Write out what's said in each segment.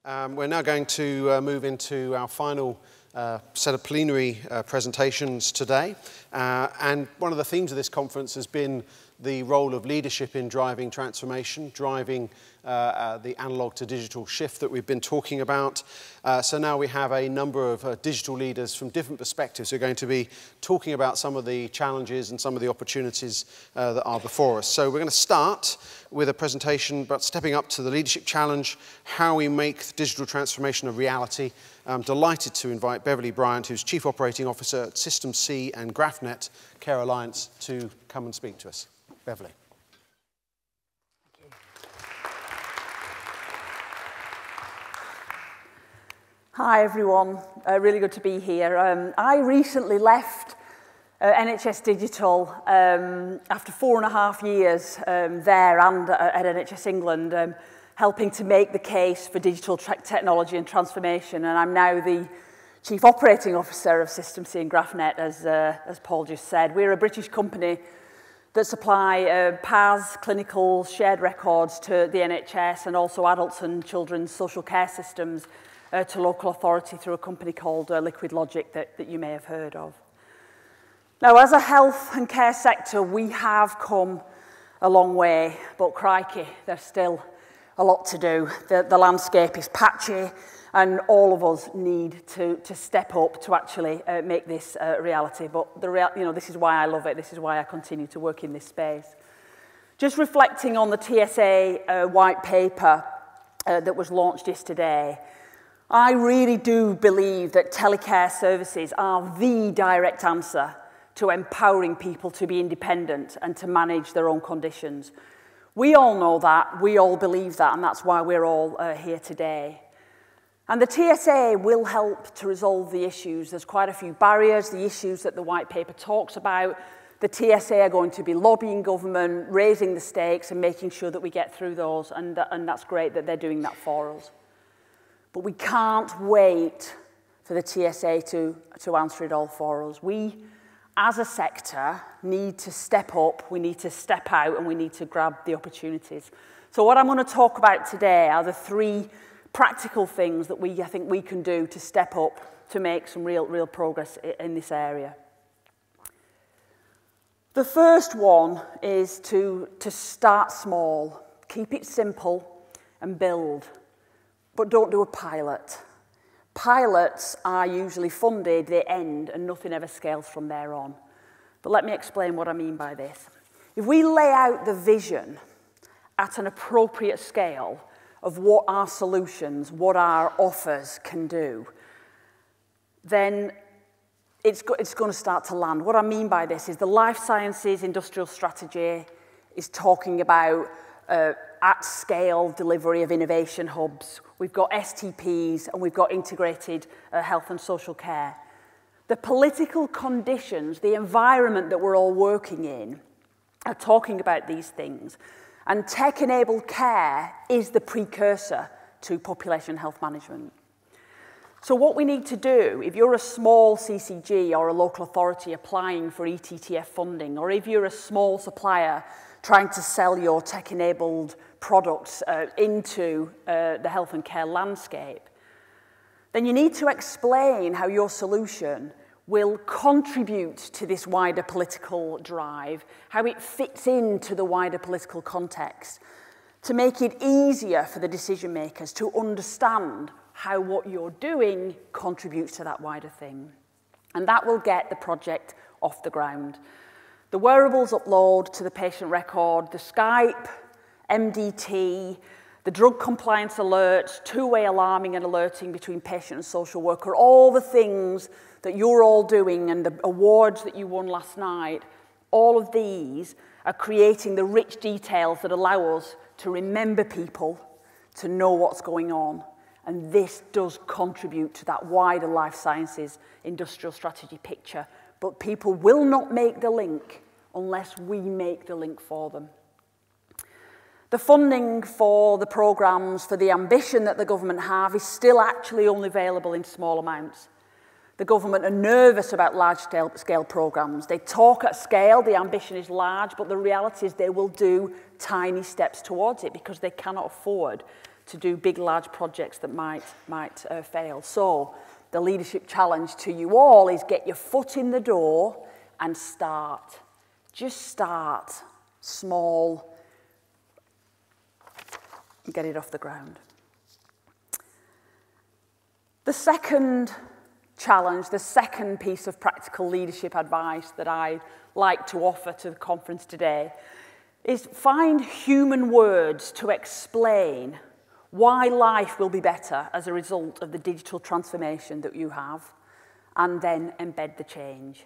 We're now going to move into our final set of plenary presentations today. And one of the themes of this conference has been the role of leadership in driving transformation, driving the analog to digital shift that we've been talking about. So now we have a number of digital leaders from different perspectives who are going to be talking about some of the challenges and some of the opportunities that are before us. So we're going to start with a presentation about stepping up to the leadership challenge, how we make digital transformation a reality. I'm delighted to invite Beverley Bryant, who's Chief Operating Officer at System C and GraphNet Care Alliance, to come and speak to us. Beverley. Hi everyone, really good to be here. I recently left NHS Digital after 4.5 years there and at NHS England, helping to make the case for digital technology and transformation, and I'm now the Chief Operating Officer of System C and GraphNet, as Paul just said. We're a British company that supply PAS, clinical, shared records to the NHS and also adults and children's social care systems to local authority through a company called Liquid Logic that you may have heard of. Now, as a health and care sector, we have come a long way, but crikey, there's still a lot to do. The landscape is patchy, and all of us need to step up to actually make this a reality. But this is why I love it. This is why I continue to work in this space. Just reflecting on the TSA white paper that was launched yesterday, I really do believe that telecare services are the direct answer to empowering people to be independent and to manage their own conditions. We all know that, we all believe that, and that's why we're all here today. And the TSA will help to resolve the issues. There's quite a few barriers, the issues that the white paper talks about. The TSA are going to be lobbying government, raising the stakes and making sure that we get through those, and that's great that they're doing that for us. But we can't wait for the TSA to answer it all for us. We, as a sector, need to step up, we need to step out, and we need to grab the opportunities. So what I'm going to talk about today are the 3 practical things that I think we can do to step up to make some real progress in this area. The first one is to start small, keep it simple and build, but don't do a pilot. Pilots are usually funded, they end, and nothing ever scales from there on. But let me explain what I mean by this. If we lay out the vision at an appropriate scale of what our solutions, what our offers can do, then it's going to start to land. What I mean by this is the life sciences industrial strategy is talking about at-scale delivery of innovation hubs. We've got STPs and we've got integrated health and social care. The political conditions, the environment that we're all working in, are talking about these things. And tech-enabled care is the precursor to population health management. So what we need to do, if you're a small CCG or a local authority applying for ETTF funding, or if you're a small supplier trying to sell your tech-enabled products into the health and care landscape, then you need to explain how your solution will contribute to this wider political drive, how it fits into the wider political context, to make it easier for the decision makers to understand how what you're doing contributes to that wider thing. And that will get the project off the ground. The wearables upload to the patient record, the Skype, MDT, the drug compliance alerts, two-way alarming and alerting between patient and social worker, all the things that you're all doing and the awards that you won last night, all of these are creating the rich details that allow us to remember people, to know what's going on. And this does contribute to that wider life sciences industrial strategy picture. But people will not make the link unless we make the link for them. The funding for the programmes, for the ambition that the government have, is still actually only available in small amounts. The government are nervous about large-scale programmes. They talk at scale, the ambition is large, but the reality is they will do tiny steps towards it because they cannot afford to do big, large projects that might fail. So the leadership challenge to you all is get your foot in the door and start. Just start small and get it off the ground. The second challenge, the second piece of practical leadership advice that I'd like to offer to the conference today is find human words to explain why life will be better as a result of the digital transformation that you have, and then embed the change.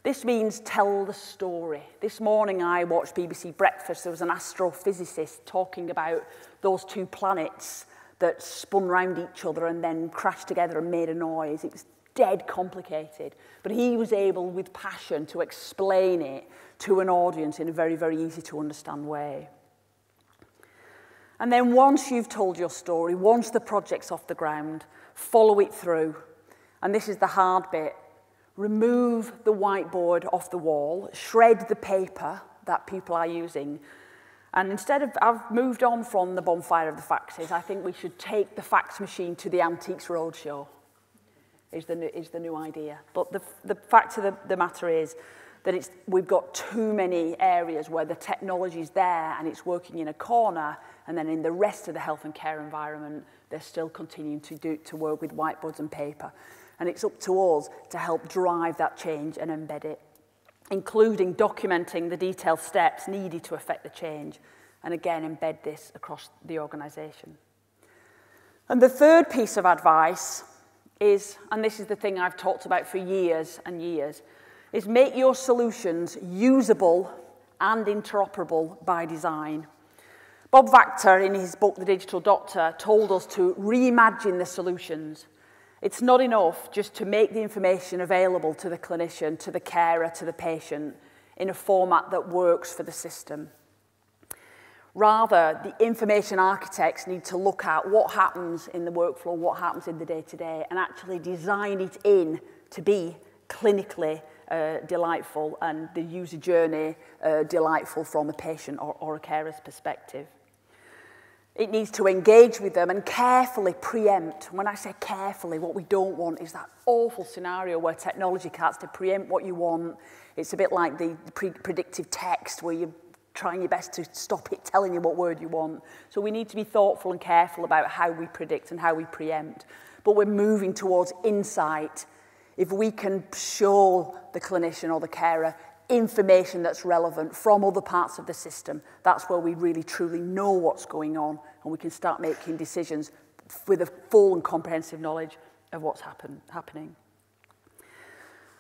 This means tell the story. This morning I watched BBC Breakfast. There was an astrophysicist talking about those two planets that spun round each other and then crashed together and made a noise. It was dead complicated, but he was able, with passion, to explain it to an audience in a very, very easy to understand way. And then once you've told your story, once the project's off the ground, follow it through. And this is the hard bit. Remove the whiteboard off the wall, shred the paper that people are using. And instead of, I've moved on from the bonfire of the faxes, I think we should take the fax machine to the Antiques Roadshow, is the new idea. But the fact of the matter is that we've got too many areas where the technology is there and it's working in a corner, and then in the rest of the health and care environment, they're still continuing to work with whiteboards and paper. And it's up to us to help drive that change and embed it, including documenting the detailed steps needed to affect the change, and again, embed this across the organisation. And the third piece of advice is, and this is the thing I've talked about for years and years, is make your solutions usable and interoperable by design. Bob Vactor, in his book, The Digital Doctor, told us to reimagine the solutions. It's not enough just to make the information available to the clinician, to the carer, to the patient in a format that works for the system. Rather, the information architects need to look at what happens in the workflow, what happens in the day-to-day, and actually design it in to be clinically delightful and the user journey delightful from a patient or a carer's perspective. It needs to engage with them and carefully preempt. When I say carefully, what we don't want is that awful scenario where technology starts to preempt what you want. It's a bit like the predictive text where you're trying your best to stop it telling you what word you want. So we need to be thoughtful and careful about how we predict and how we preempt. But we're moving towards insight. If we can show the clinician or the carer information that's relevant from other parts of the system, that's where we really truly know what's going on, and we can start making decisions with a full and comprehensive knowledge of what's happening.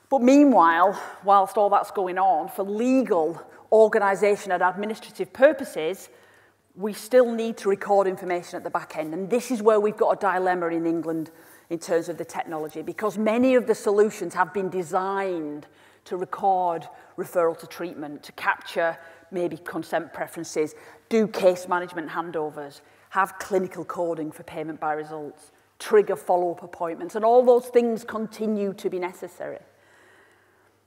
But meanwhile, whilst all that's going on, for legal, organisation and administrative purposes, we still need to record information at the back end. And this is where we've got a dilemma in England in terms of the technology, because many of the solutions have been designed to record referral to treatment, to capture maybe consent preferences, do case management handovers, have clinical coding for payment by results, trigger follow-up appointments, and all those things continue to be necessary.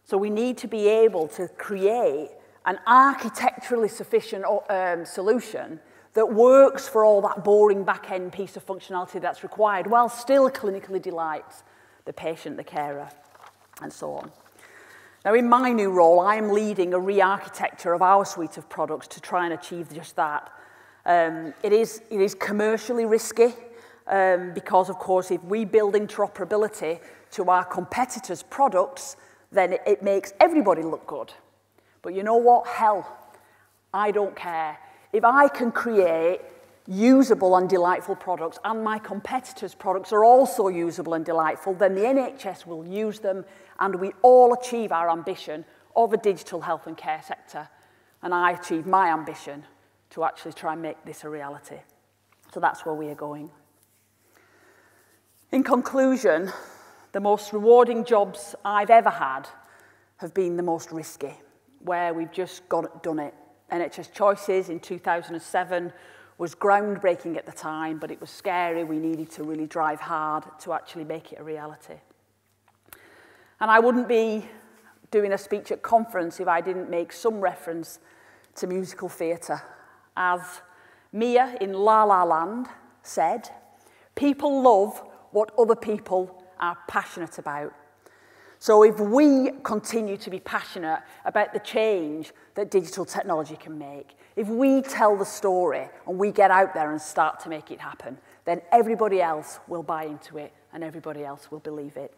So we need to be able to create an architecturally sufficient solution that works for all that boring back-end piece of functionality that's required, while still clinically delights the patient, the carer, and so on. Now, in my new role, I'm leading a re-architecture of our suite of products to try and achieve just that. It is commercially risky because, of course, if we build interoperability to our competitors' products, then it makes everybody look good. But you know what? Hell, I don't care. If I can create usable and delightful products, and my competitors' products are also usable and delightful, then the NHS will use them, and we all achieve our ambition of a digital health and care sector. And I achieve my ambition to actually try and make this a reality. So that's where we are going. In conclusion, the most rewarding jobs I've ever had have been the most risky, where we've just done it. NHS Choices in 2007 was groundbreaking at the time, but it was scary. We needed to really drive hard to actually make it a reality. And I wouldn't be doing a speech at conference if I didn't make some reference to musical theatre, as Mia in La La Land said, people love what other people are passionate about. So if we continue to be passionate about the change that digital technology can make, if we tell the story and we get out there and start to make it happen, then everybody else will buy into it and everybody else will believe it.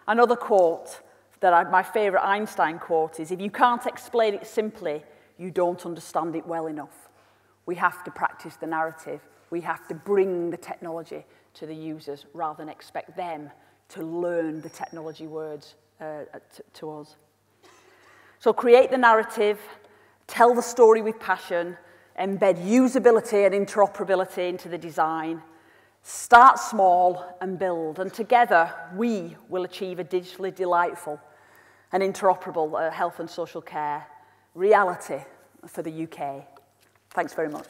Another quote my favourite Einstein quote is, if you can't explain it simply, you don't understand it well enough. We have to practice the narrative. We have to bring the technology to the users rather than expect them to learn the technology words to us. So create the narrative, tell the story with passion, embed usability and interoperability into the design, start small and build, and together we will achieve a digitally delightful and interoperable health and social care reality for the UK. Thanks very much.